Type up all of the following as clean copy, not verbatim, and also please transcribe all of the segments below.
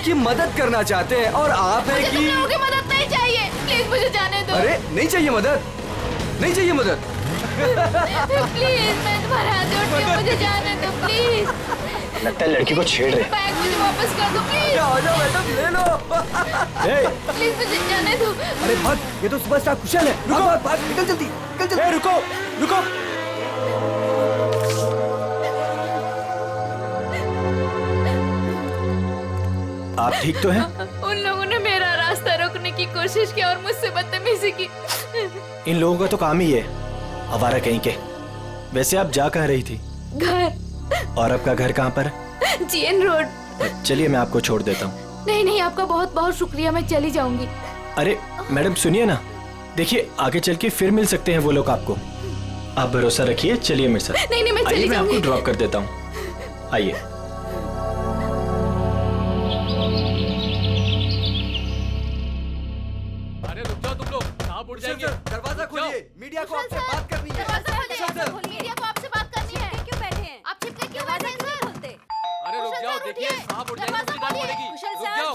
आपकी मदद करना चाहते हैं और आप है कि तुम लोगों की मदद नहीं चाहिए, प्लीज मुझे जाने दो। अरे नहीं चाहिए मदद, नहीं चाहिए मदद। प्लीज मैं तुम्हारे हाथ जोड़ती हूँ, मुझे जाने दो प्लीज। लगता है लड़की को छेड़ रहे। बैग मुझे वापस कर दो प्लीज। आ जाओ मैडम, ले लो। प्लीज मुझे जाने दो। अरे भाग, ये तो सुपरस्टार कुशल है। रुको, भाग भाग, निकल जल्दी, निकल जल्दी। रुको रुको। आप ठीक तो हैं? उन लोगों ने मेरा रास्ता रोकने की कोशिश की और मुझसे बदतमीजी की। इन लोगों का तो काम ही है, आवारा कहीं के। वैसे आप जा कहाँ रही थी? घर। और आपका घर कहाँ पर? GN road. चलिए मैं आपको छोड़ देता हूँ। नहीं नहीं, आपका बहुत बहुत शुक्रिया, मैं चली जाऊंगी। अरे मैडम सुनिए ना, देखिए आगे चल के फिर मिल सकते हैं वो लोग आपको। आप भरोसा रखिए, चलिए मेरे साथ। नहीं नहीं, मैं चली आइए, मैं आपको जाऊंगी। ड्रॉप कर देता हूँ। आइए। अरे रुक जाओ तुम लोग, कहाँ उड़ जाएंगे? दरवाजा खोलिए, मीडिया को आपसे बात करनी है। दरवाजा खोलिए, मीडिया को आपसे बात करनी है। क्यों बैठे हैं? आप छिपके क्यों बैठे हैं सर? अरे रुक जाओ, देखिए कहाँ उड़ जाएंगे, मुझे डांट पड़ेगी। रुक जाओ।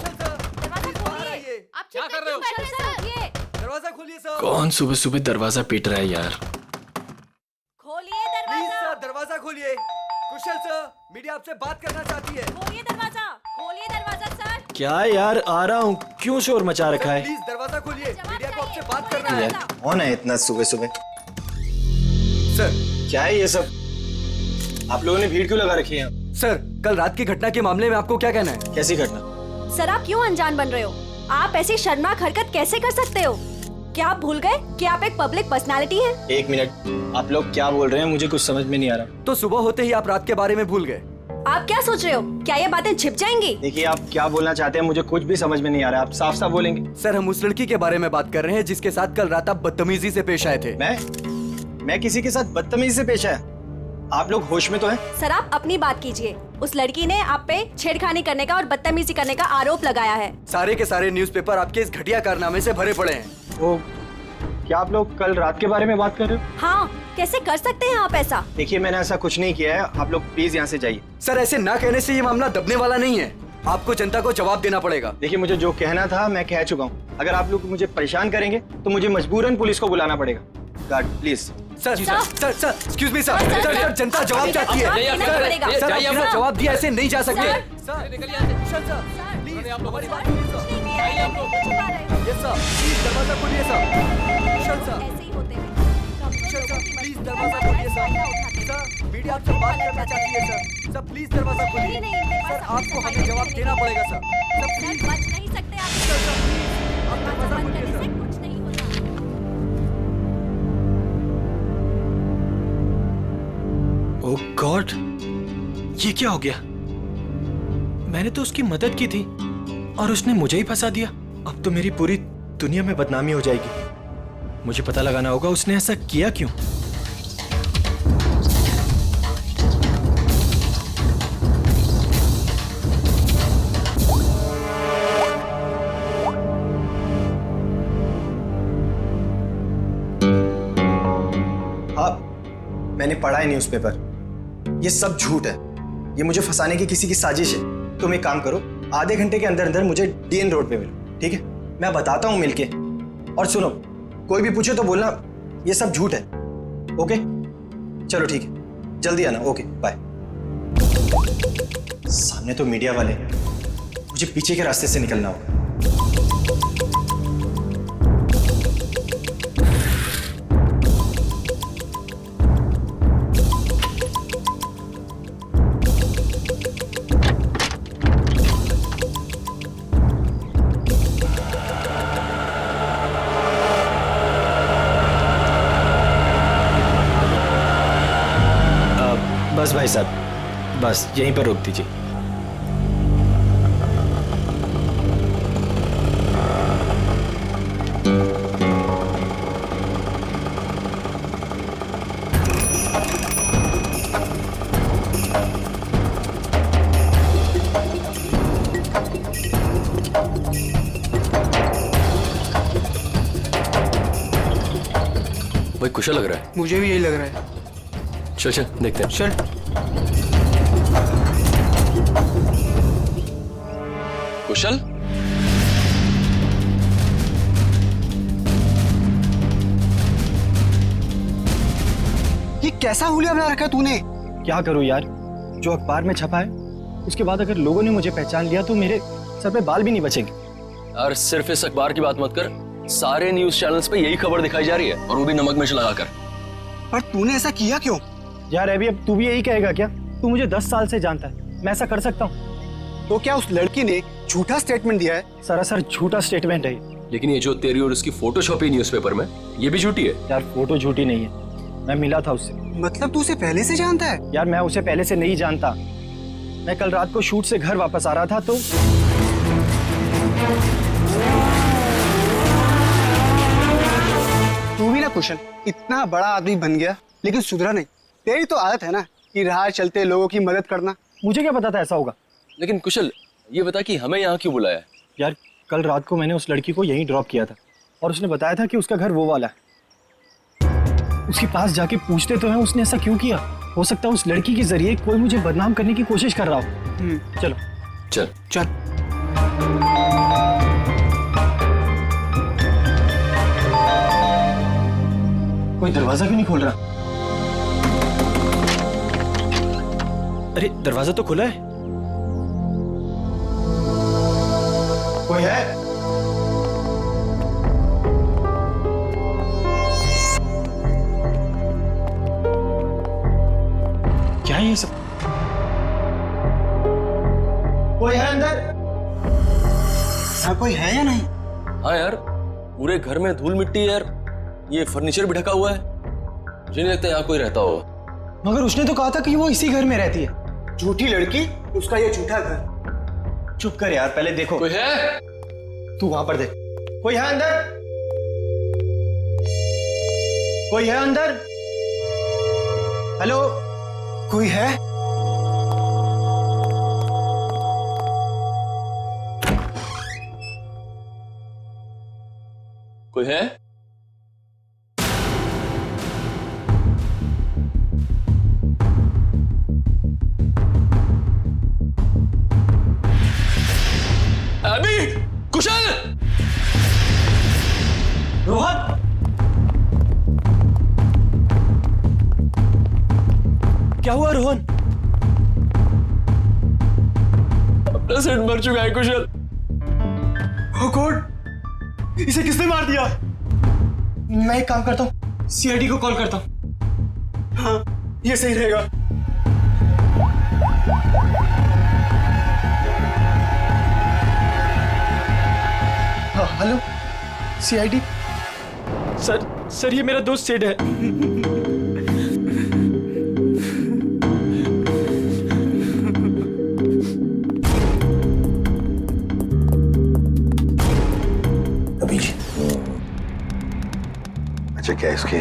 दरवाजा खोलिए। आप क्या छिपके कर रहे क्यों हो? बैठे हैं सर? दरवाजा खोलिए सर। कौन सुबह सुबह दरवाजा पीट रहा है यार? खोलिए प्लीज दरवाजा। सर, दरवाजा खोलिए। कुशल सर, मीडिया आपसे बात करना चाहती है। खोलिए दरवाजा। खोलिए दरवाजा सर। क्या यार, आ रहा हूँ। क्यों शोर मचा रखा है? प्लीज दरवाजा खोलिए, जवाब मीडिया को आपसे चाहिए, बात खोलिए करना है। दरवाजा। कौन है इतना सुबह सुबह? सर, क्या है ये सब? आप लोगों ने भीड़ क्यों लगा रखी है? सर कल रात की घटना के मामले में आपको क्या कहना है? कैसी घटना? सर आप क्यों अनजान बन रहे हो? आप ऐसी शर्मनाक हरकत कैसे कर सकते हो? क्या आप भूल गए कि आप एक पब्लिक पर्सनालिटी हैं? एक मिनट, आप लोग क्या बोल रहे हैं? मुझे कुछ समझ में नहीं आ रहा। तो सुबह होते ही आप रात के बारे में भूल गए। आप क्या सोच रहे हो? क्या ये बातें छिप जाएंगी? देखिए आप क्या बोलना चाहते हैं, मुझे कुछ भी समझ में नहीं आ रहा। आप साफ साफ बोलेंगे। सर हम उस लड़की के बारे में बात कर रहे हैं जिसके साथ कल रात आप बदतमीजी से पेश आए थे। मैं किसी के साथ बदतमीजी से पेश आया? आप लोग होश में तो हैं? सर आप अपनी बात कीजिए। उस लड़की ने आप पे छेड़खानी करने का और बदतमीजी करने का आरोप लगाया है। सारे के सारे न्यूज़पेपर आपके इस घटिया कारनामे से भरे पड़े हैं। वो क्या आप लोग कल रात के बारे में बात कर रहे हो? हाँ, कैसे कर सकते हैं आप ऐसा? देखिए मैंने ऐसा कुछ नहीं किया है। आप लोग प्लीज यहाँ से जाइए। सर ऐसे ना कहने से ये मामला दबने वाला नहीं है। आपको जनता को जवाब देना पड़ेगा। देखिए मुझे जो कहना था मैं कह चुका हूँ। अगर आप लोग मुझे परेशान करेंगे तो मुझे मजबूरन पुलिस को बुलाना पड़ेगा। Guard please. Sir excuse me sir, sir जनता जवाब चाहती है। देना सर, पड़ेगा। सर जाइए, आपने सर। जवाब दिया, ऐसे नहीं जा सकते। सर। सर निकलिए यहाँ से। कुशल सर, उन्होंने आप लोगों हमारी को बात सुनिए सर। आइए आप लोग। यस सर, प्लीज दरवाजा खोलिए सर। कुशल सर, ऐसे ही होते हैं। कुशल सर प्लीज दरवाजा खोलिए सर। सर मीडिया आपसे बात करना चाहती है सर। सर प्लीज दरवाजा खोलिए। सर आपको हमें जवाब देना पड़ेगा सर। सर प्लीज बच नहीं सकते आप। सर प्लीज आप दरवाजा बंद खोलिए करने से सर। कुछ नहीं होता। ओह गॉड, ये क्या हो गया? मैंने तो उसकी मदद की थी और उसने मुझे ही फंसा दिया। अब तो मेरी पूरी दुनिया में बदनामी हो जाएगी। मुझे पता लगाना होगा उसने ऐसा किया क्यों। हाँ, मैंने पढ़ा है न्यूज़पेपर। ये सब झूठ है। ये मुझे फंसाने की किसी की साजिश है। तुम एक काम करो, आधे घंटे के अंदर अंदर मुझे डीएन रोड पे मिलो, ठीक है? मैं बताता हूँ मिलके। और सुनो, कोई भी पूछे तो बोलना ये सब झूठ है। ओके चलो ठीक है, जल्दी आना। Okay bye. सामने तो मीडिया वाले, मुझे पीछे के रास्ते से निकलना होगा। बस भाई साहब, बस यहीं पर रोक दीजिए। भाई कुशल लग रहा है। मुझे भी यही लग रहा है। चल चल देखते हैं। चल। कुशल, ये कैसा हुलिया बना रखा है तूने? क्या करूं यार, जो अखबार में छपा है उसके बाद अगर लोगों ने मुझे पहचान लिया तो मेरे सर पे बाल भी नहीं बचेंगे। यार सिर्फ इस अखबार की बात मत कर, सारे न्यूज चैनल्स पे यही खबर दिखाई जा रही है, और वो भी नमक मिर्च लगाकर। पर तूने ऐसा किया क्यों? यार अभी अब तू भी यही कहेगा क्या? तू मुझे 10 साल से जानता है, मैं ऐसा कर सकता हूँ? तो क्या उस लड़की ने झूठा स्टेटमेंट दिया है? सरासर झूठा स्टेटमेंट है ये। लेकिन ये जो तेरी और उसकी फोटो छपी न्यूज़पेपर में, ये भी झूठी है। यार फोटो झूठी नहीं है, मैं मिला था उससे। मतलब तू उसे पहले से जानता है? यार मैं उसे पहले से नहीं जानता, मैं कल रात को शूट से घर वापस आ रहा था तो तू भी ना कुशल, इतना बड़ा आदमी बन गया लेकिन सुधरा नहीं। तेरी तो आदत है ना कि राह चलते लोगों की मदद करना। मुझे क्या पता था ऐसा होगा। लेकिन कुशल, ये बता कि हमें यहाँ क्यों बुलाया है? यार कल रात को मैंने उस लड़की को यहीं ड्रॉप किया था और उसने बताया था कि उसका घर वो वाला है। उसके पास जाके पूछते तो हैं उसने ऐसा क्यों किया। हो सकता है उस लड़की के जरिए कोई मुझे बदनाम करने की कोशिश कर रहा हो। चलो चल चल। कोई दरवाजा क्यों नहीं खोल रहा? अरे दरवाजा तो खुला है। कोई है? क्या है ये सब? कोई है अंदर? हाँ, कोई है या नहीं? हाँ यार, पूरे घर में धूल मिट्टी है यार, ये फर्नीचर भी ढका हुआ है, मुझे नहीं लगता यहाँ कोई रहता होगा। मगर उसने तो कहा था कि वो इसी घर में रहती है। झूठी लड़की, उसका ये झूठा घर। चुप कर यार, पहले देखो। कोई है? तू वहां पर देख। कोई है अंदर? कोई है अंदर? हेलो? कोई है? कोई है? अभी कुशल, रोहन, क्या हुआ रोहन? अपना सेट मर चुका है कुशल। Oh God! इसे किसने मार दिया? मैं एक काम करता हूँ, सीआईडी को कॉल करता हूँ। हाँ, ये सही रहेगा। हाँ, हेलो, सीआईडी। सर ये मेरा दोस्त सेड है। अच्छा, क्या इसके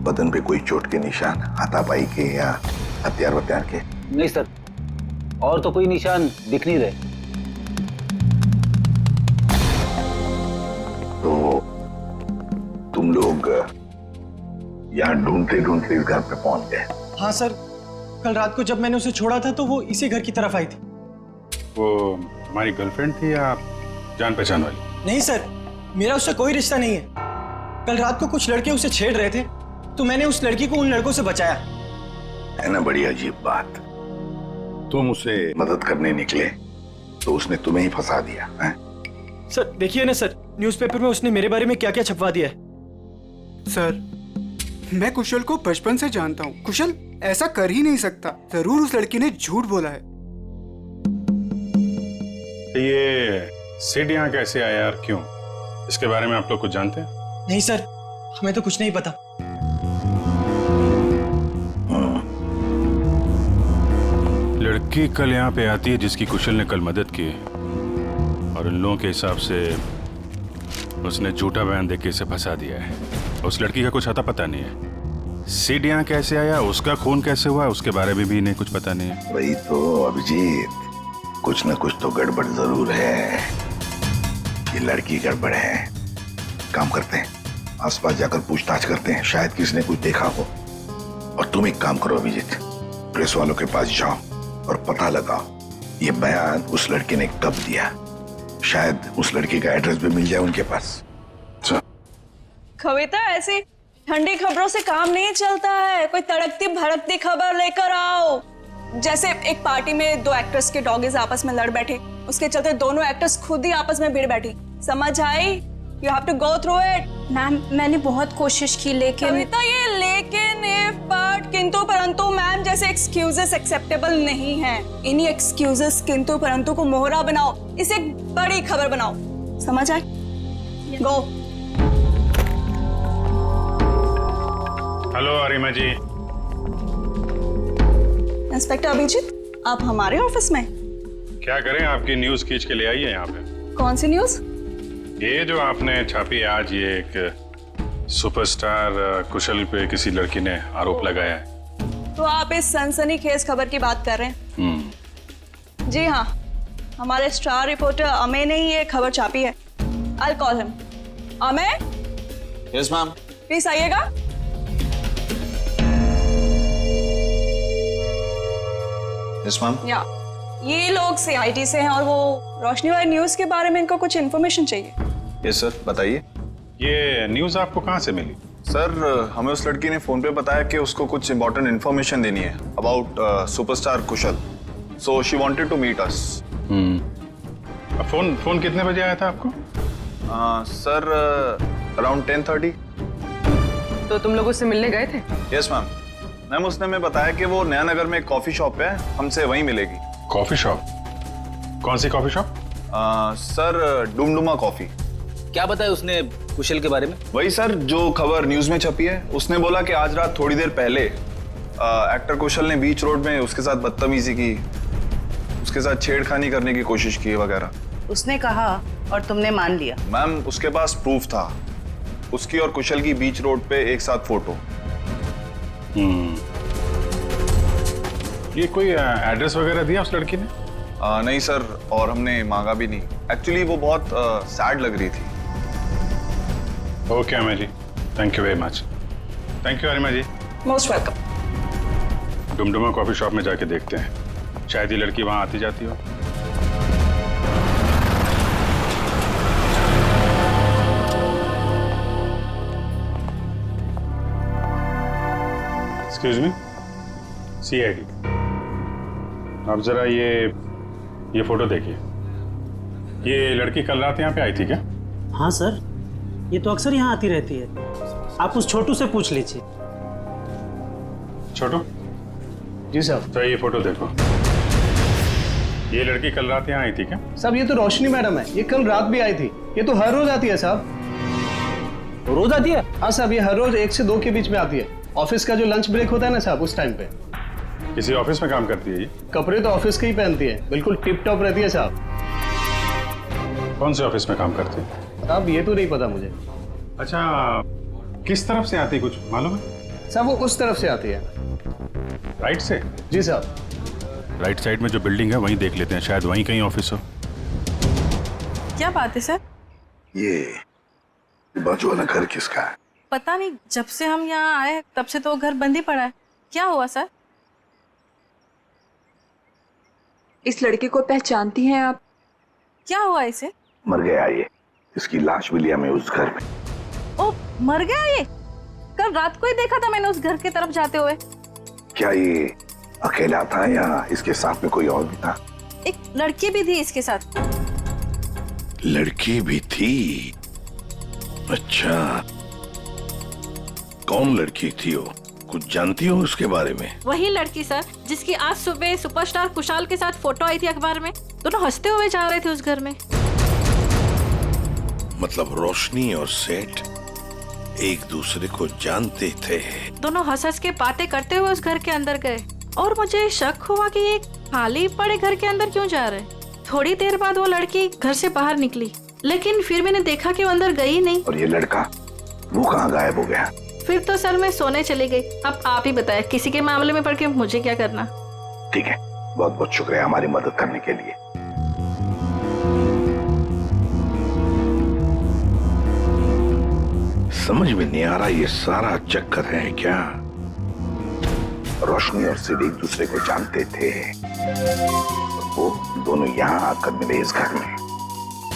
बदन पे कोई चोट के निशान, हाथापाई के या हथियार वत्यार के? नहीं सर, और तो कोई निशान दिख नहीं रहे। तो तुम लोग यहाँ ढूंढते ढूंढते इस घर पे पहुंच गए? हाँ सर, कल रात को जब मैंने उसे छोड़ा था तो वो इसी घर की तरफ आई थी। वो हमारी गर्लफ्रेंड थी या जान पहचान वाली? नहीं सर, मेरा उससे कोई रिश्ता नहीं है। कल रात को कुछ लड़के उसे छेड़ रहे थे तो मैंने उस लड़की को उन लड़कों से बचाया। है ना बड़ी अजीब बात। तुम उसे मदद करने निकले तो उसने तुम्हें ही फंसा दिया है? सर देखिए ना सर, न्यूज़पेपर में उसने मेरे बारे में क्या क्या छपवा दिया है। सर, मैं कुशल को बचपन से जानता हूँ। कुशल ऐसा कर ही नहीं सकता। जरूर उस लड़की ने झूठ बोला है। ये सिड यहाँ कैसे आया और क्यों, इसके बारे में आप लोग कुछ जानते हैं? नहीं सर, हमें तो कुछ नहीं पता। लड़की कल यहाँ पे आती है जिसकी कुशल ने कल मदद की, और उन लोगों के हिसाब से उसने झूठा बयान देके इसे फंसा दिया है। उस लड़की का कुछ अता पता नहीं है। सिड यहाँ कैसे आया, उसका खून कैसे हुआ, उसके बारे में भी इन्हें कुछ पता नहीं है। वही तो अभिजीत, कुछ न कुछ तो गड़बड़ जरूर है। ये लड़की गड़बड़ है। काम करते हैं, आसपास जाकर पूछताछ करते हैं, शायद किसी ने कुछ देखा हो। और तुम एक काम करो अभिजीत, प्रेस वालों के पास जाओ और पता लगाओ ये बयान उस लड़के ने कब दिया? शायद उस लड़के का एड्रेस भी मिल जाए उनके पास। कविता, ऐसी ठंडी खबरों से काम नहीं चलता है। कोई तड़कती भड़कती खबर लेकर आओ। जैसे एक पार्टी में 2 एक्टर्स के डॉगीज आपस में लड़ बैठे, उसके चलते दोनों एक्टर्स खुद ही आपस में भिड़ बैठी। समझ आई? You have to go through it. Ma'am, मैंने बहुत कोशिश की, लेकिन कविता, ये लेकिन, इफ, बट, किंतु परंतु मैम जैसे एक्सक्यूजेस एक्सेप्टेबल नहीं है। इन्हीं एक्सक्यूजेस किंतु परंतु को मोहरा बनाओ, इसे एक बड़ी खबर बनाओ। समझ आए? गो। हेलो अरिमा जी। इंस्पेक्टर अभिजीत, आप हमारे ऑफिस में? क्या करें, आपकी न्यूज खींच के ले आई है यहाँ पे। कौन सी न्यूज? ये जो आपने छापी आज, ये एक सुपरस्टार कुशल पे किसी लड़की ने आरोप लगाया है। तो आप इस सनसनीखेज खबर की बात कर रहे हैं? जी हाँ, हमारे स्टार रिपोर्टर अमेय ने ही ये खबर छापी है। I will call him. Amey? Yes ma'am. Please आइएगा। Yes ma'am. या ये लोग CIT से हैं और वो रोशनी वाली न्यूज के बारे में इनको कुछ इन्फॉर्मेशन चाहिए। यस सर, बताइए। ये न्यूज आपको कहाँ से मिली? सर, हमें उस लड़की ने फोन पे बताया कि उसको कुछ इंपॉर्टेंट इन्फॉर्मेशन देनी है about superstar Kushal, so she wanted to meet us. Phone कितने बजे आया था आपको? Sir, around 10:30। तो तुम लोग उससे मिलने गए थे? Yes ma'am. मैम, उसने हमें बताया कि वो नया नगर में एक कॉफी शॉप है, हमसे वहीं मिलेगी। Coffee shop? कौन सी coffee shop? Sir, Dumduma coffee. क्या बताया उसने कुशल के बारे में? वही सर जो खबर न्यूज में छपी है। उसने बोला कि आज रात थोड़ी देर पहले एक्टर कुशल ने बीच रोड में उसके साथ बदतमीजी की, उसके साथ छेड़खानी करने की कोशिश की वगैरह। उसने कहा और तुमने मान लिया? मैम, उसके पास प्रूफ था, उसकी और कुशल की बीच रोड पे एक साथ फोटो। ये कोई एड्रेस वगैरह दिया उस लड़की ने? नहीं सर, और हमने मांगा भी नहीं। एक्चुअली वो बहुत सैड लग रही थी। Okay Amey ji, thank you very much. Thank you Arima ji. Most welcome. Dumduma coffee shop में जाके देखते हैं, शायद ये लड़की वहां आती जाती हो। Excuse me, CID। अब जरा ये फोटो देखिए। ये लड़की कल रात यहाँ पे आई थी क्या? हाँ सर, ये तो अक्सर यहाँ आती रहती है। आप उस छोटू से पूछ लीजिए। छोटू? जी साहब। तो ये फोटो देखो। ये लड़की कल रात यहाँ आई थी क्या? साहब, ये तो रोशनी मैडम है, ये कल रात भी आई थी। ये तो हर रोज आती है साहब। रोज आती है? हाँ साहब, ये हर रोज 1 से 2 के बीच में आती है। ऑफिस का जो लंच ब्रेक होता है ना साहब, उस टाइम पे। किसी ऑफिस में काम करती है ये? कपड़े तो ऑफिस के ही पहनती है, बिल्कुल टिप टॉप रहती है साहब। कौन से ऑफिस में काम करती है? साहब, ये तो नहीं पता मुझे। अच्छा, किस तरफ से आती, कुछ मालूम है? साहब, वो उस तरफ से आती है। राइट से? जी साहब। राइट साइड में जो बिल्डिंग है वहीं देख लेते हैं, शायद वहीं कहीं ऑफिस हो। क्या बात है सर? ये बाजू वाला घर किसका है? पता नहीं, जब से हम यहाँ आए तब से तो घर बंद ही पड़ा है। क्या हुआ सर? इस लड़के को पहचानती हैं आप? क्या हुआ इसे? मर गया ये, इसकी लाश मिली हमें उस घर में। ओ, मर गया ये? कल रात को ही देखा था मैंने उस घर की तरफ जाते हुए। क्या ये अकेला था या इसके साथ में कोई और भी था? एक लड़की भी थी इसके साथ। लड़की भी थी? अच्छा, कौन लड़की थी वो? कुछ जानती हो उसके बारे में? वही लड़की सर, जिसकी आज सुबह सुपरस्टार कुशाल के साथ फोटो आई थी अखबार में। दोनों हंसते हुए जा रहे थे उस घर में। मतलब रोशनी और सेठ एक दूसरे को जानते थे? दोनों हंस हंस के बातें करते हुए उस घर के अंदर गए और मुझे शक हुआ कि ये खाली पड़े घर के अंदर क्यों जा रहे। थोड़ी देर बाद वो लड़की घर से बाहर निकली, लेकिन फिर मैंने देखा कि वो अंदर गई नहीं। और ये लड़का, वो कहाँ गायब हो गया? फिर तो सर मैं सोने चली गई। अब आप ही बताएं, किसी के मामले में पड़ के मुझे क्या करना। ठीक है, बहुत बहुत शुक्रिया हमारी मदद करने के लिए। समझ में नहीं आ रहा ये सारा चक्कर है क्या? रोशनी और सिड एक दूसरे को जानते थे, वो दोनों यहाँ आकर मिले इस घर में।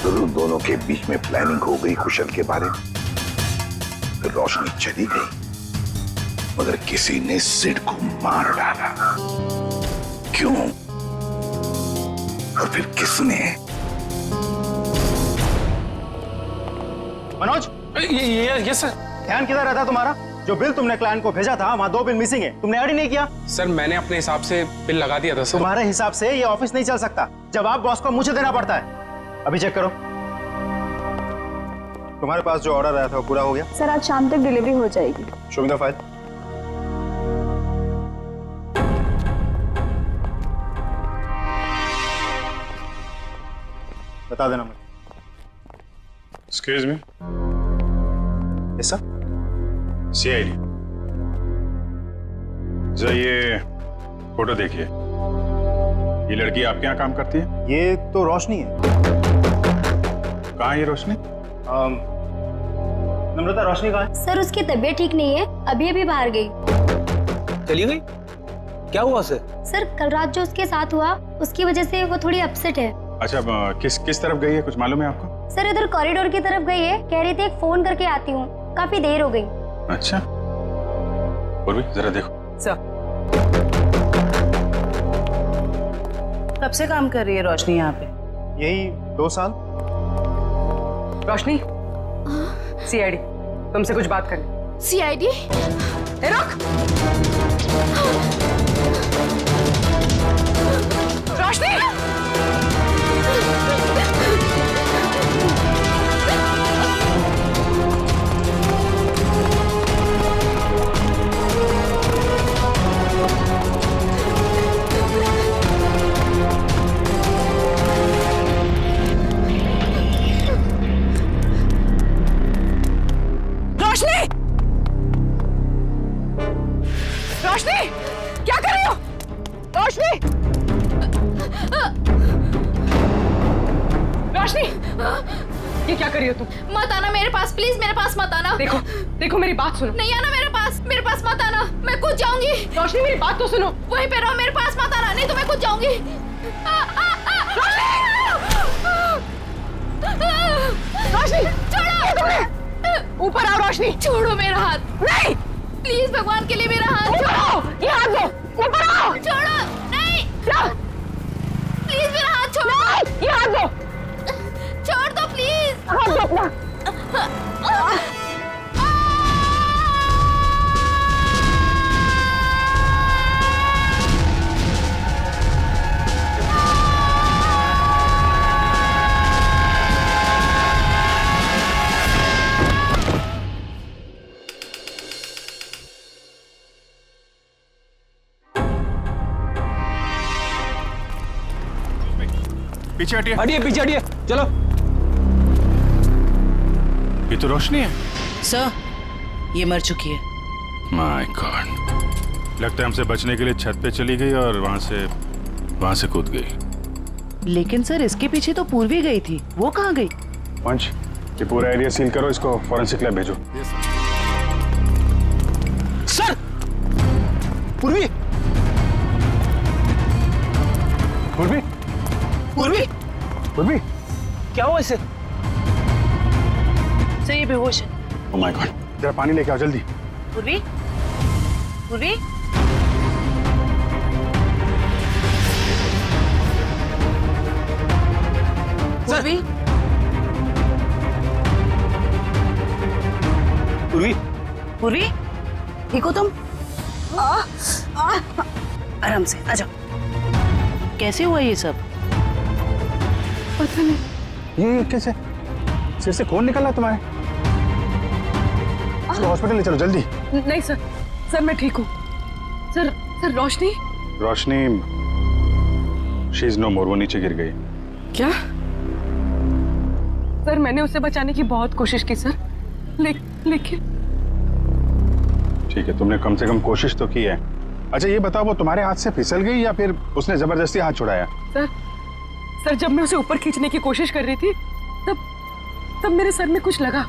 जरूर दोनों के बीच में प्लानिंग हो गई कुशल के बारे में। फिर रोशनी चली गई मगर किसी ने सिड को मार डाला। क्यों और फिर किसने? मनोज, ये सर। ध्यान किधर रहता तुम्हारा? जो बिल तुमने क्लाइंट को भेजा था वहाँ 2 बिल मिसिंग है, तुमने ऐड ही नहीं किया। सर मैंने अपने हिसाब से बिल लगा दिया था सर। तुम्हारे हिसाब से ये ऑफिस नहीं चल सकता। जवाब बॉस को मुझे देना पड़ता है। अभी चेक करो, तुम्हारे पास जो ऑर्डर आया था वो पूरा हो गया? सर आज शाम तक डिलीवरी हो जाएगी। Show me the file. बता देना मुझे। Excuse me, yes sir. CID, जरा ये फोटो देखिए। ये लड़की आपके यहाँ काम करती है? ये तो रोशनी है। कहाँ है ये रोशनी? नम्रता, रोशनी कहाँ है? सर उसकी तबीयत ठीक नहीं है, अभी अभी बाहर गई। चली गई? क्या हुआ उसे? सर कल रात जो उसके साथ हुआ उसकी वजह से वो थोड़ी अपसेट है। अच्छा, किस तरफ गई है, कुछ मालूम है आपको? सर इधर कॉरिडोर की तरफ गई है, कह रही थी एक फोन करके आती हूँ, काफी देर हो गई। अच्छा, और भी जरा देखो। सर कब से काम कर रही है रोशनी यहाँ पे? यही 2 साल। रोशनी, सीआईडी तुमसे कुछ बात करनी। सीआईडी? रुक! रोशनी! रोशनी! रोशनी! क्या कर रही हो? रोशनी! रोशनी! ये क्या कर रही हो तुम? मत आना मेरे पास, प्लीज मेरे पास मत आना। देखो, देखो मेरी बात सुनो। नहीं आना मेरे पास मत आना, मैं कूद जाऊंगी। रोशनी मेरी बात तो सुनो। वहीं पे रहो, मेरे पास मत आना, नहीं तो मैं कूद जाऊंगी। रोशनी! छोड़ो! ऊपर आओ रोशनी! छोड़ो मेरा हाथ। नहीं! प्लीज भगवान के लिए मेरा हाथ छोड़ो! ये हाथ दो! ऊपर आओ! छोड़ो! नहीं! प्लीज मेरा हाथ छोड़ो! ये हाथ दो! छोड़ दो प्लीज! हाथ दो अपना! पीछे हटिए। हटिए, पीछे हटिए, चलो। ये तो रोशनी है। सर ये मर चुकी है। माय गॉड, लगता है हमसे बचने के लिए छत पे चली गई और वहां से कूद गई। लेकिन सर इसके पीछे तो पूर्वी गई थी, वो कहाँ गई? पंच, ये पूरा एरिया सील करो, इसको फॉरेंसिक लैब भेजो। सर! पूर्वी! पूर्वी! पूर्वी! पूर्वी! क्या हुआ इसे? सर ये बेहोश है। ओह माय गॉड, जरा पानी लेके आओ जल्दी। पूर्वी! पूर्वी! पूर्वी! पूर्वी! पूर्वी! ठीक हो तुम? आराम से आ जाओ। कैसे हुआ ये सब? पता नहीं। ये कैसे? सिर से खून निकल रहा तुम्हारे? इसको हॉस्पिटल ले चलो जल्दी। नहीं सर, सर मैं ठीक हूँ। Sir Roshni? Roshni she is no more, वो नीचे गिर गई। क्या? सर मैंने उसे बचाने की बहुत कोशिश की सर, लेकिन ठीक है, तुमने कम से कम कोशिश तो की है। अच्छा ये बताओ, वो तुम्हारे हाथ से फिसल गई या फिर उसने जबरदस्ती हाथ छुड़ाया? सर जब मैं उसे ऊपर खींचने की कोशिश कर रही थी तब मेरे सर में कुछ लगा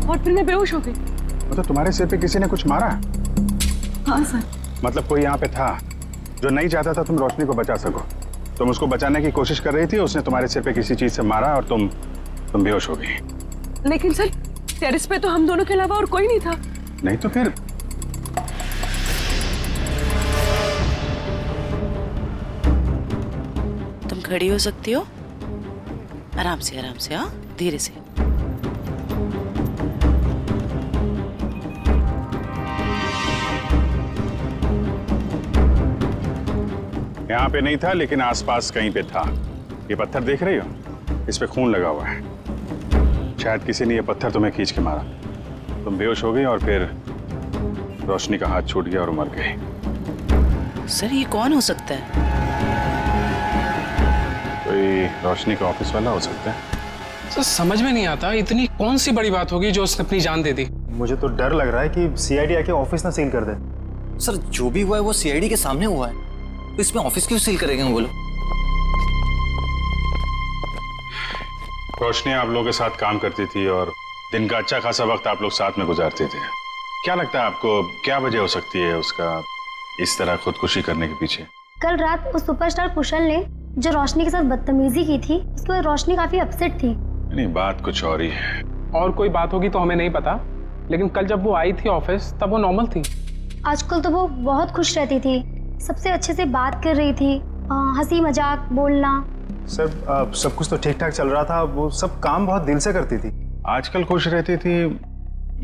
और फिर मैं बेहोश हो गई। तो तुम्हारे सिर पे किसी ने कुछ मारा? हाँ सर। मतलब कोई यहाँ पे था जो नहीं चाहता था तुम रोशनी को बचा सको। तुम उसको बचाने की कोशिश कर रही थी, उसने तुम्हारे सिर पे किसी चीज से मारा और तुम बेहोश हो गई। लेकिन सर टेरेस पे तो हम दोनों के अलावा और कोई नहीं था। नहीं तो फिर तुम खड़ी हो सकती हो? आराम से हाँ, धीरे से। यहाँ पे नहीं था लेकिन आसपास कहीं पे था। ये पत्थर देख रही हो, इस पे खून लगा हुआ है। शायद किसी ने ये पत्थर तुम्हें खींच के मारा, तुम बेहोश हो गई और फिर रोशनी का हाथ छूट गया और मर गई। सर ये कौन हो सकता है? कोई रोशनी का ऑफिस वाला हो सकता है। सर समझ में नहीं आता इतनी कौन सी बड़ी बात होगी जो उसने अपनी जान दे दी। मुझे तो डर लग रहा है कि सीआईडी आके ऑफिस ना सील कर दे। सर जो भी हुआ है वो सीआईडी के सामने हुआ है, तो इसमें ऑफिस क्यों सील करेंगे बोलो? रोशनी आप लोगों के साथ काम करती थी और दिन का अच्छा खासा वक्त आप लोग साथ में गुजारते थे। क्या लगता है आपको, क्या वजह हो सकती है उसका इस तरह खुदकुशी करने के पीछे? कल रात उस सुपरस्टार कुशल ने जो रोशनी के साथ बदतमीजी की थी, उसके बाद रोशनी काफी अपसेट थी। नहीं, बात कुछ और ही है। और कोई बात होगी तो हमें नहीं पता, लेकिन कल जब वो आई थी ऑफिस तब वो नॉर्मल थी। आजकल तो वो बहुत खुश रहती थी, सबसे अच्छे से बात कर रही थी, हंसी मजाक बोलना। सर सब कुछ तो ठीक ठाक चल रहा था, वो सब काम बहुत दिल से करती थी। आजकल खुश रहती थी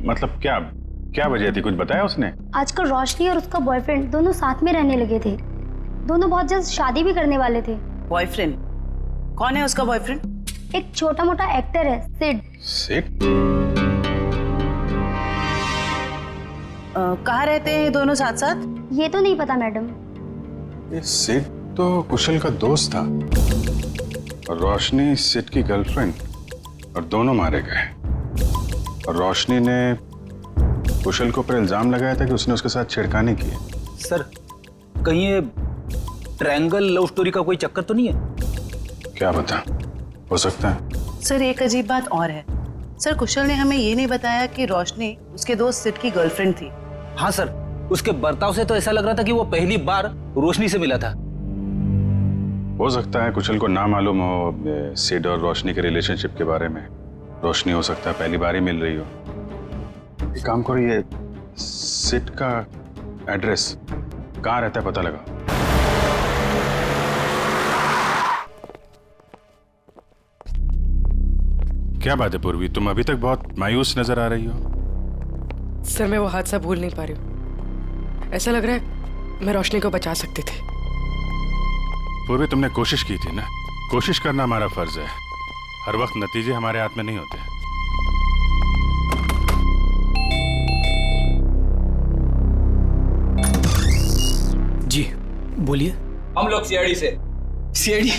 मतलब क्या वजह थी, कुछ बताया उसने? आजकल रोशनी और उसका बॉयफ्रेंड दोनों साथ में रहने लगे थे। दोनों बहुत जल्द शादी भी करने वाले थे। बॉयफ्रेंड? कौन है उसका बॉयफ्रेंड? एक छोटा मोटा एक्टर है, सिड। सिड? कहाँ रहते हैं दोनों साथ साथ? ये तो नहीं पता मैडम। ये सिड तो कुशल का दोस्त था और रोशनी सिड की गर्लफ्रेंड, और दोनों मारे गए। और रोशनी ने कुशल को पर इल्जाम लगाया था कि उसने उसके साथ छेड़खानी की। सर कहीं ये ट्रायंगल लव स्टोरी का कोई चक्कर तो नहीं है? क्या पता, हो सकता है। सर एक अजीब बात और है। सर कुशल ने हमें ये नहीं बताया कि रोशनी उसके दोस्त सिड की गर्लफ्रेंड थी। हाँ सर, उसके बर्ताव से तो ऐसा लग रहा था कि वो पहली बार रोशनी से मिला था। हो सकता है कुशल को ना मालूम हो सिड और रोशनी के रिलेशनशिप के बारे में। रोशनी हो सकता है पहली बार ही मिल रही हो। एक काम करो, ये सिड का एड्रेस कहाँ रहता है पता लगा। क्या बात है पूर्वी, तुम अभी तक बहुत मायूस नजर आ रही हो। सर मैं वो हादसा भूल नहीं पा रही हूँ। ऐसा लग रहा है मैं रोशनी को बचा सकती थी। पूर्वी तुमने कोशिश की थी ना, कोशिश करना हमारा फर्ज है। हर वक्त नतीजे हमारे हाथ में नहीं होते। जी बोलिए। हम लोग सीआईडी से। सीआईडी?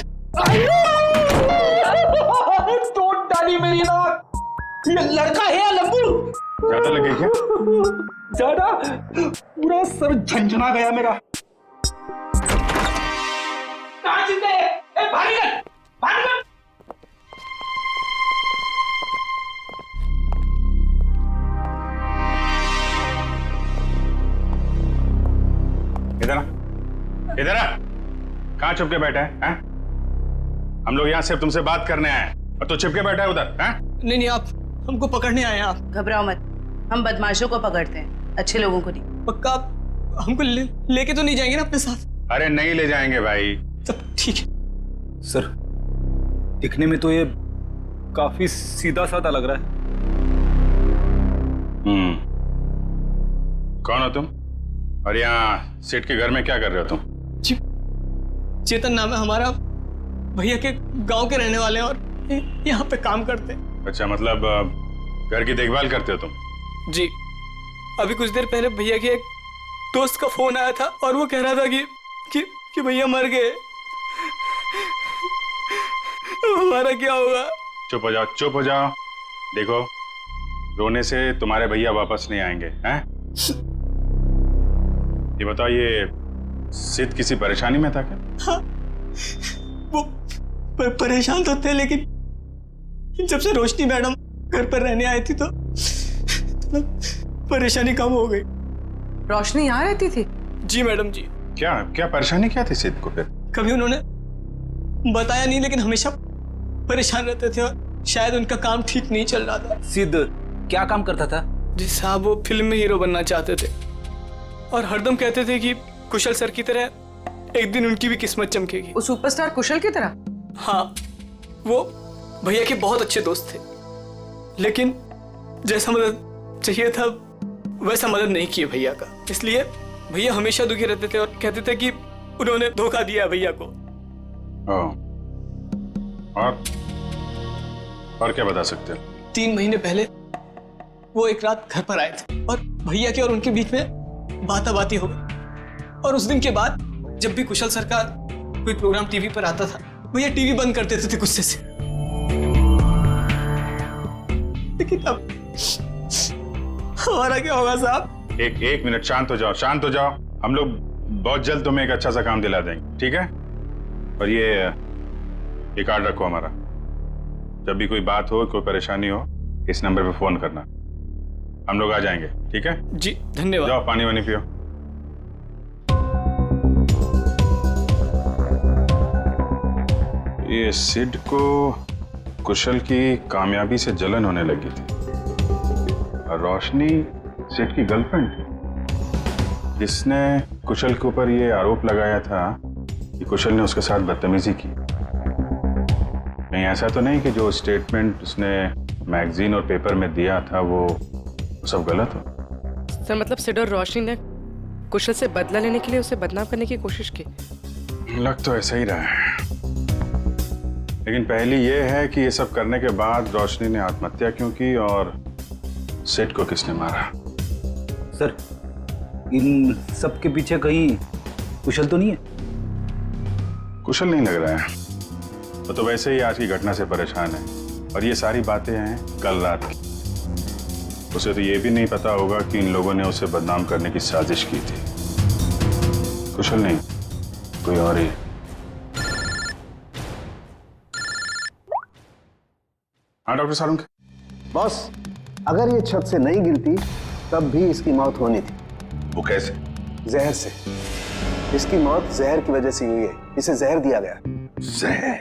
तोड़ डाली मेरी नाक। ये लड़का है या लंबू? ज्यादा लगे क्या? ज्यादा? पूरा सर झंझना गया मेरा। कहाँ चिंता है? भाग निकल, भाग निकल। इधर आ। कहाँ छुप के बैठा है? हम लोग यहाँ सिर्फ तुमसे बात करने आए हैं और तू छिप के बैठा है उधर। नहीं, आप हमको पकड़ने आए हैं। आप घबराओ मत, हम बदमाशों को पकड़ते हैं, अच्छे लोगों को नहीं। पक्का आप हमको लेके तो नहीं जाएंगे ना अपने साथ? अरे नहीं ले जाएंगे भाई। सब ठीक है। सर दिखने में तो ये काफी सीधा साधा लग रहा है। कौन हो तुम और यहाँ सेठ के घर में क्या कर रहे हो तुम? जी चेतन नाम है हमारा, भैया के गांव के रहने वाले हैं और यहाँ पे काम करते हैं। अच्छा, मतलब घर की देखभाल करते हो तुम? जी, अभी कुछ देर पहले भैया के एक दोस्त का फोन आया था और वो कह रहा था कि भैया मर गए। हमारा क्या होगा? चुप हो जाओ, चुप हो जाओ। देखो, रोने से तुम्हारे भैया वापस नहीं आएंगे। हैं? ये बताओ, ये सिद्ध किसी परेशानी में था क्या? हाँ, वो परेशान तो थे, लेकिन जब से रोशनी मैडम घर पर रहने आई थी तो परेशानी कम हो गई। रोशनी यहाँ रहती थी? जी मैडम जी। क्या क्या परेशानी क्या थी सिद्ध को फिर? कभी उन्होंने बताया नहीं, लेकिन हमेशा परेशान रहते थे और शायद उनका काम ठीक नहीं चल रहा था। सिद्ध क्या काम करता था? जी साहब, वो फिल्म में हीरो बनना चाहते थे और हरदम कहते थे कि कुशल सर की तरह एक दिन उनकी भी किस्मत चमकेगी। वो सुपरस्टार कुशल की तरह? हाँ, वो भैया के बहुत अच्छे दोस्त थे, लेकिन जैसा मदद चाहिए था वैसा मदद नहीं किए भैया का। इसलिए भैया हमेशा दुखी रहते थे और कहते थे कि उन्होंने धोखा दिया भैया को। और क्या बता सकते हो? 3 महीने पहले वो एक रात घर पर आए थे और भैया के और उनके बीच में बाताबाती हो गई। और उस दिन के बाद जब भी कुशल सर का कोई प्रोग्राम टीवी पर आता था, भैया टीवी बंद कर देते थे गुस्से से। लेकिन अब हमारा क्या होगा साहब? एक मिनट, शांत हो जाओ, शांत हो जाओ। हम लोग बहुत जल्द तुम्हें एक अच्छा सा काम दिला देंगे, ठीक है? और ये कार्ड रखो हमारा। जब भी कोई बात हो, कोई परेशानी हो, इस नंबर पे फोन करना, हम लोग आ जाएंगे, ठीक है? जी धन्यवाद। जाओ पानी वानी पियो। ये सिड को कुशल की कामयाबी से जलन होने लगी थी और रोशनी सिड की गर्लफ्रेंड थी, जिसने कुशल के ऊपर ये आरोप लगाया था कि कुशल ने उसके साथ बदतमीजी की। नहीं, ऐसा तो नहीं कि जो स्टेटमेंट उसने मैगजीन और पेपर में दिया था वो सब गलत हो? सर मतलब सिड और रोशनी ने कुशल से बदला लेने के लिए उसे बदनाम करने की कोशिश की? लग तो ऐसा ही रहा है, लेकिन पहली ये है कि ये सब करने के बाद रोशनी ने आत्महत्या क्यों की और सिड को किसने मारा? सर, इन सब के पीछे कहीं कुशल तो नहीं है? कुशल नहीं लग रहा है, वो तो वैसे ही आज की घटना से परेशान है और ये सारी बातें हैं कल रात की। उसे तो ये भी नहीं पता होगा कि इन लोगों ने उसे बदनाम करने की साजिश की थी। कुशल नहीं, कोई और ही। हाँ डॉक्टर सारुंग। बॉस, अगर ये छत से नहीं गिरती तब भी इसकी मौत होनी थी। वो कैसे? जहर से। इसकी मौत जहर की वजह से हुई है, इसे जहर दिया गया। जहर?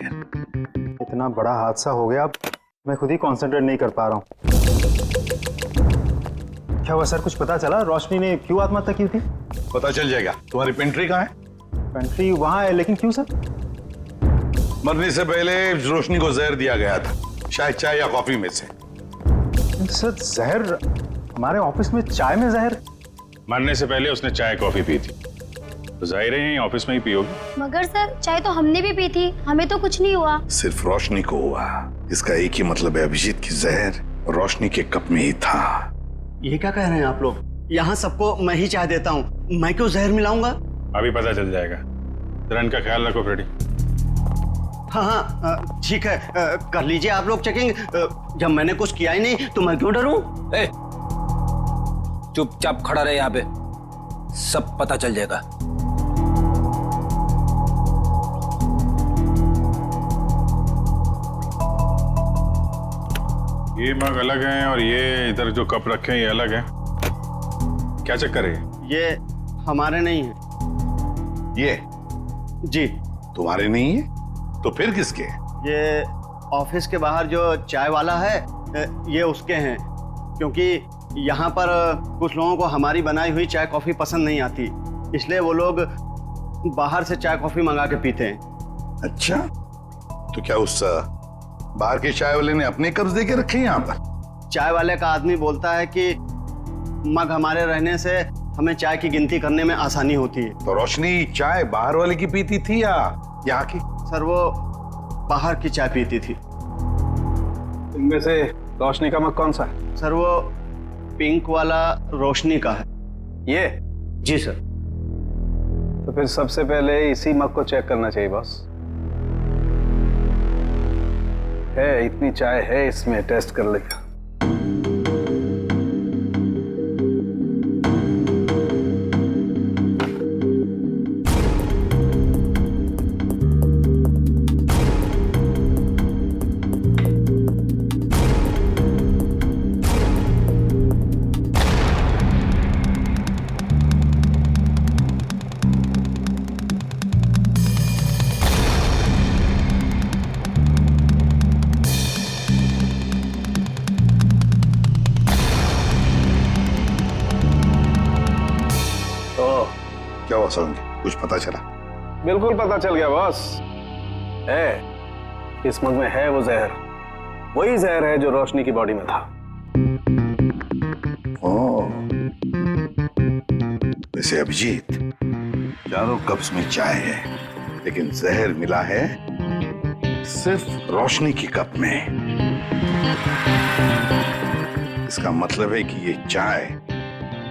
इतना बड़ा हादसा हो गया, अब मैं खुद ही कंसंट्रेट नहीं कर पा रहा हूँ। क्या हुआ सर, कुछ पता चला रोशनी ने क्यों आत्महत्या की थी? पता चल जाएगा। तुम्हारी पेंट्री कहाँ है? पेंट्री वहां है, लेकिन क्यों सर? मरने से पहले रोशनी को जहर दिया गया था, शायद चाय या कॉफी में से। सर जहर? हमारे ऑफिस में चाय में जहर? मरने से पहले उसने चाय कॉफी पी थी, तो जाहिर है ऑफिस में ही पी होगी। मगर सर चाय तो हमने भी पी थी, हमें तो कुछ नहीं हुआ। सिर्फ रोशनी को हुआ। इसका एक ही मतलब है, अभिजीत की जहर रोशनी के कप में ही था। ये क्या कह रहे हैं आप लोग? यहाँ सबको मैं ही चाय देता हूँ, मैं क्यों जहर मिलाऊंगा? अभी पता चल जाएगा। जरा इनका ख्याल रखो फ्रेडी। हाँ ठीक है, कर लीजिए आप लोग चेकिंग। जब मैंने कुछ किया ही नहीं तो मैं क्यों डरूं? चुपचाप खड़ा रहे यहाँ पे, सब पता चल जाएगा। ये मग अलग हैं और ये इधर जो कप रखे हैं ये अलग है। क्या चक्कर है? ये हमारे नहीं है। ये? जी। तुम्हारे नहीं है तो फिर किसके? ये ऑफिस के बाहर जो चाय वाला है ये उसके हैं, क्योंकि यहाँ पर कुछ लोगों को हमारी बनाई हुई चाय कॉफी पसंद नहीं आती, इसलिए वो लोग बाहर से चाय कॉफी मंगा के पीते हैं। अच्छा, तो क्या उस बाहर के चाय वाले ने अपने कब्ज दे के रखे हैं यहाँ पर? चाय वाले का आदमी बोलता है कि मग हमारे रहने से हमें चाय की गिनती करने में आसानी होती है। तो रोशनी चाय बाहर वाले की पीती थी या यहाँ की? सर वो बाहर की चाय पीती थी। इनमें से रोशनी का मग कौन सा है? सर वो पिंक वाला रोशनी का है। ये? जी सर। तो फिर सबसे पहले इसी मग को चेक करना चाहिए बॉस। है इतनी चाय है इसमें, टेस्ट कर लेगा। पता चला? बिल्कुल पता चल गया बॉस। है इस मग में है वो जहर, वही जहर है जो रोशनी की बॉडी में था। ओह, वैसे अभिजीत, चारों कप्स में चाय है, लेकिन जहर मिला है सिर्फ रोशनी की कप में। इसका मतलब है कि ये चाय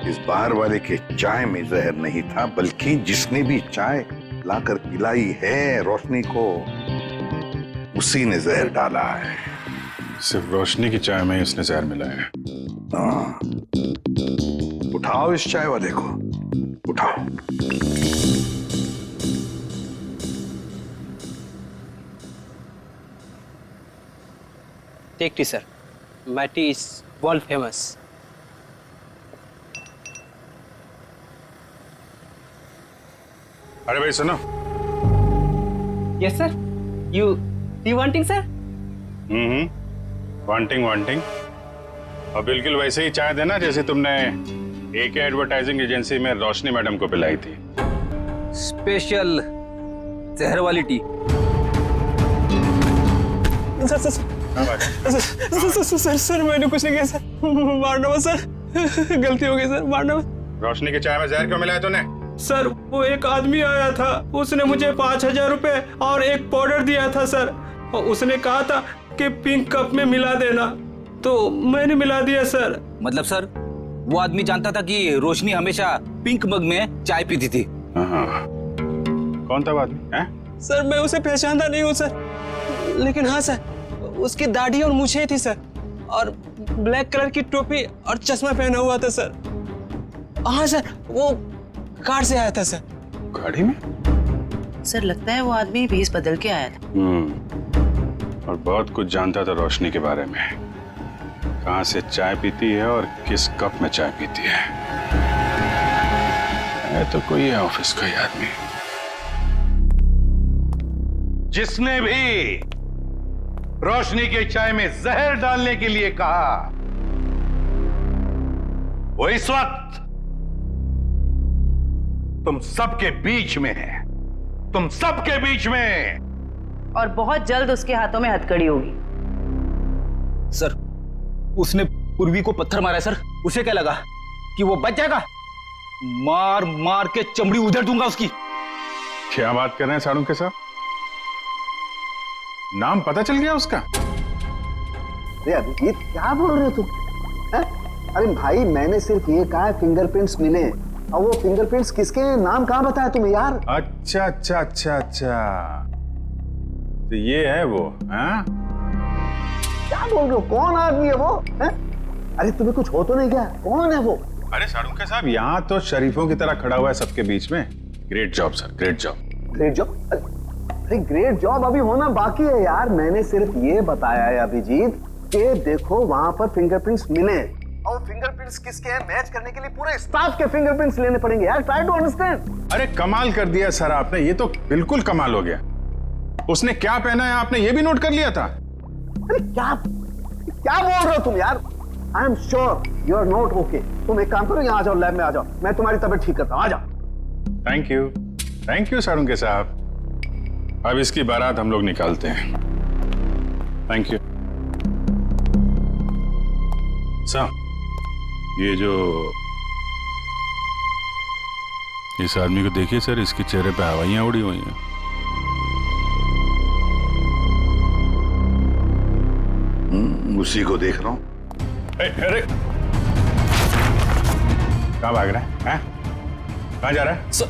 इस बाहर वाले के चाय में जहर नहीं था, बल्कि जिसने भी चाय लाकर पिलाई है रोशनी को, उसी ने जहर डाला है। सिर्फ रोशनी की चाय में ही उसने जहर मिलाया है। हाँ, उठाओ इस चाय वाले को, उठाओ। Take tea sir, my tea is world famous. अरे भाई सुनो। Yes sir, you wanting sir? Wanting और बिल्कुल वैसे ही चाय देना जैसे तुमने एके एडवर्टाइजिंग एजेंसी में रोशनी मैडम को पिलाई थी। स्पेशल जहर वाली टी। सर मैंने कुछ नहीं किया सर, मारना मत सर, गलती हो गई सर, मारना मत। रोशनी की चाय में जहर क्यों मिलाया तूने? सर वो एक आदमी आया था, उसने मुझे 5,000 रुपए और एक पाउडर दिया था सर, और उसने कहा था कि पिंक कप में मिला देना, तो मैंने मिला दिया सर। मतलब सर वो आदमी जानता था कि रोशनी हमेशा पिंक मग में चाय पीती थी? हाँ। कौन था वो आदमी? हैं? सर मैं उसे पहचानता नहीं हूँ सर, लेकिन हाँ सर उसकी दाढ़ी और मूछें थी सर, और ब्लैक कलर की टोपी और चश्मा पहना हुआ था सर। हाँ सर वो कार से आया था सर। गाड़ी में? सर लगता है वो आदमी भेष बदल के आया था। और बहुत कुछ जानता था रोशनी के बारे में, कहाँ से चाय पीती है और किस कप में चाय पीती है तो कोई है ऑफिस का ही आदमी। जिसने भी रोशनी के चाय में जहर डालने के लिए कहा, वो इस वक्त तुम सबके बीच में है, तुम सबके बीच में, और बहुत जल्द उसके हाथों में हथकड़ी होगी। सर उसने पूर्वी को पत्थर मारा है सर, उसे क्या लगा कि वो बच जाएगा? मार मार के चमड़ी उधेड़ दूंगा उसकी। क्या बात कर रहे हैं साड़ू के साथ? नाम पता चल गया उसका? अरे अभिजीत क्या बोल रहे हो तुम? अरे भाई मैंने सिर्फ ये कहा फिंगरप्रिंट्स मिले, और वो फिंगरप्रिंट्स किसके हैं, नाम कहाँ बताया तुम्हें यार? अच्छा अच्छा अच्छा अच्छा, तो ये है वो? हाँ क्या बोल रहे हो? कौन आदमी है वो? अरे तुम्हें कुछ हो तो नहीं क्या? कौन है वो? अरे साड़ूके साहब यहाँ तो शरीफों की तरह खड़ा हुआ है सबके बीच में। Great job sir, great job. Great job? अरे ग्रेट जॉब अभी होना बाकी है यार। मैंने सिर्फ ये बताया है अभिजीत कि देखो वहां पर फिंगरप्रिंट्स मिले, और फिंगरप्रिंट्स किसके हैं मैच करने के लिए पूरे स्टाफ के फिंगरप्रिंट्स लेने पड़ेंगे यार। Try to understand. अरे कमाल कर दिया सर आपने, ये तो बिल्कुल कमाल हो गया। उसने क्या पहना है आपने ये भी नोट कर लिया था? अरे क्या बोल रहे हो तुम यार? I am sure you are not okay. तुम एक काम करो, यहाँ आ जाओ, लैब में आ जाओ, मैं तुम्हारी तबीयत ठीक करता हूँ। आ जाओ। थैंक यू साड़ूके साहब। अब इसकी बारात हम लोग निकालते हैं। Thank you sir. ये जो इस आदमी को देखिए सर, इसके चेहरे पे हवाइयां उड़ी हुई हैं। उसी को देख रहा हूं। अरे कहाँ भाग रहा है? कहाँ जा रहा है? सर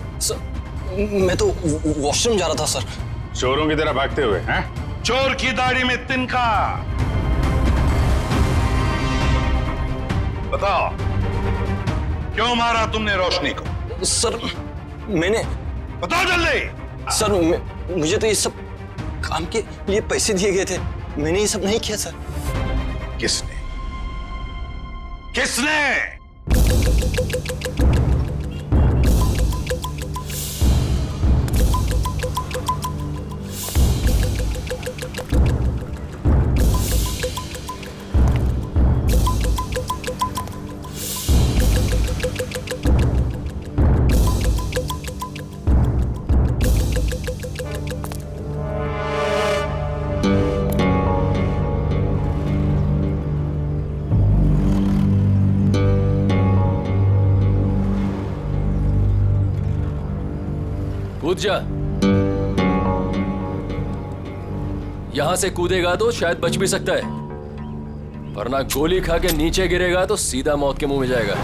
मैं तो वॉशरूम जा रहा था सर। चोरों की तरह भागते हुए? हैं? चोर की दाढ़ी में तिनका। बताओ क्यों मारा तुमने रोशनी को? सर मैंने, बताओ जल्दी। सर मुझे तो ये सब काम के लिए पैसे दिए गए थे, मैंने ये सब नहीं किया सर। किसने? किसने? कूद जा। यहां से कूदेगा तो शायद बच भी सकता है, वरना गोली खा के नीचे गिरेगा तो सीधा मौत के मुंह में जाएगा।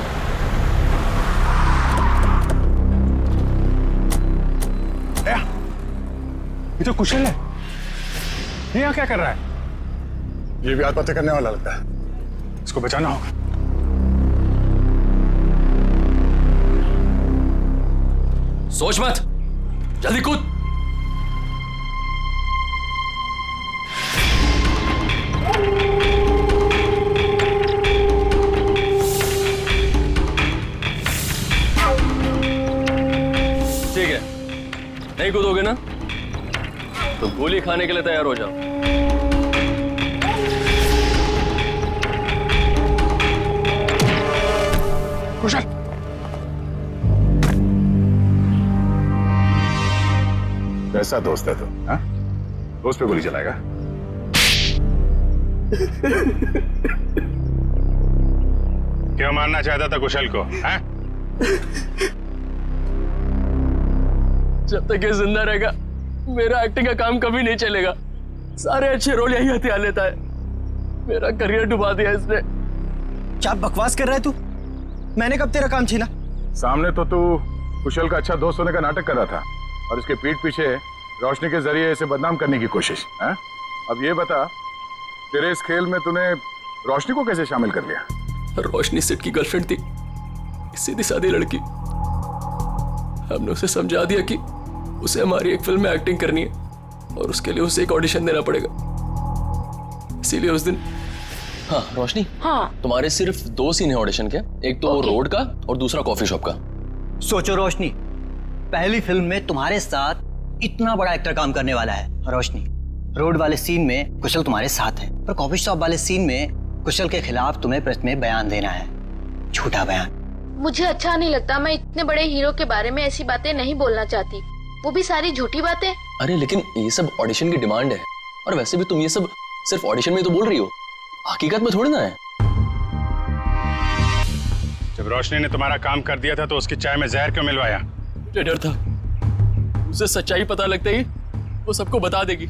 ये तो कुशल है, ये यहाँ क्या कर रहा है? ये भी आत्महत्या करने वाला लगता है, इसको बचाना होगा। सोच मत, जल्दी कूद। ठीक है, नहीं कूदोगे ना तो गोली खाने के लिए तैयार हो जाओ। कुशल, कैसा दोस्त है तू? हाँ? दोस्त पे गोली चलाएगा? क्यों मारना चाहता था कुशल को? हाँ? जब तक ये जिंदा रहेगा मेरा एक्टिंग का काम कभी नहीं चलेगा। सारे अच्छे रोल यही हथियार लेता है, मेरा करियर डुबा दिया इसने। क्या बकवास कर रहा है तू? मैंने कब तेरा काम छीना? सामने तो तू कुशल का अच्छा दोस्त होने का नाटक कर रहा था और इसके पीठ पीछे रोशनी के जरिए इसे बदनाम करने की कोशिश। हाँ? अब ये बता, तेरे इस खेल में तूने रोशनी को कैसे शामिल कर लिया? रोशनी सिट की गर्लफ्रेंड थी, सीधी सादी लड़की। हमने उसे समझा दिया कि उसे हमारी एक फिल्म में एक्टिंग करनी है और उसके लिए उसे एक ऑडिशन देना पड़ेगा। इसीलिए उस दिन। हाँ रोशनी, हाँ तुम्हारे सिर्फ 2 सीन है ऑडिशन के, एक तो रोड का और दूसरा कॉफी शॉप का। सोचो रोशनी, पहली फिल्म में तुम्हारे साथ इतना बड़ा एक्टर काम करने वाला है। रोशनी, रोड वाले सीन में कुशल तुम्हारे साथ है, पर कॉफी शॉप वाले सीन में कुशल के खिलाफ तुम्हें प्रेस में बयान देना है, झूठा बयान। मुझे अच्छा नहीं लगता, मैं इतने बड़े हीरो के बारे में ऐसी बातें नहीं बोलना चाहती, वो भी सारी झूठी बातें। अरे लेकिन ये सब ऑडिशन की डिमांड है, और वैसे भी तुम ये सब सिर्फ ऑडिशन में तो बोल रही हो, हकीकत में थोड़ी ना है। जब रोशनी ने तुम्हारा काम कर दिया था तो उसकी चाय में जहर क्यों मिलवाया? मुझे डर था उसे सच्चाई पता लगते ही वो सबको बता देगी,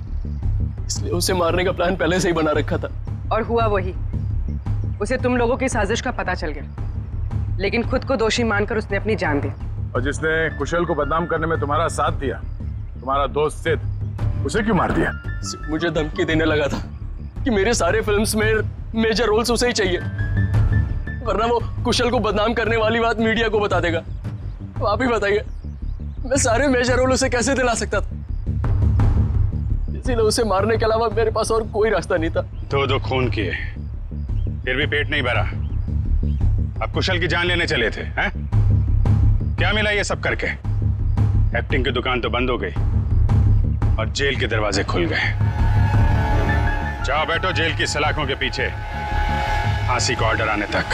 इसलिए उसे मारने का प्लान पहले से ही बना रखा था। और हुआ वही, उसे तुम लोगों की साजिश का पता चल गया, लेकिन खुद को दोषी मानकर उसने अपनी जान दी। और जिसने कुशल को बदनाम करने में तुम्हारा साथ दिया, तुम्हारा दोस्त सिद्ध, उसे क्यों मार दिया? मुझे धमकी देने लगा था कि मेरे सारे फिल्म्स में मेजर रोल्स उसे ही चाहिए, वरना वो कुशल को बदनाम करने वाली बात मीडिया को बता देगा। तो आप ही बताइए, मैं सारे मेजर रोल उसे कैसे दिला सकता था? इसीलिए उसे मारने के अलावा मेरे पास और कोई रास्ता नहीं था। 2 खून किए, फिर भी पेट नहीं भरा। अब कुशल की जान लेने चले थे, हैं? क्या मिला ये सब करके? एक्टिंग की दुकान तो बंद हो गई और जेल के दरवाजे खुल गए। जाओ बैठो जेल की सलाखों के पीछे, फांसी का ऑर्डर आने तक।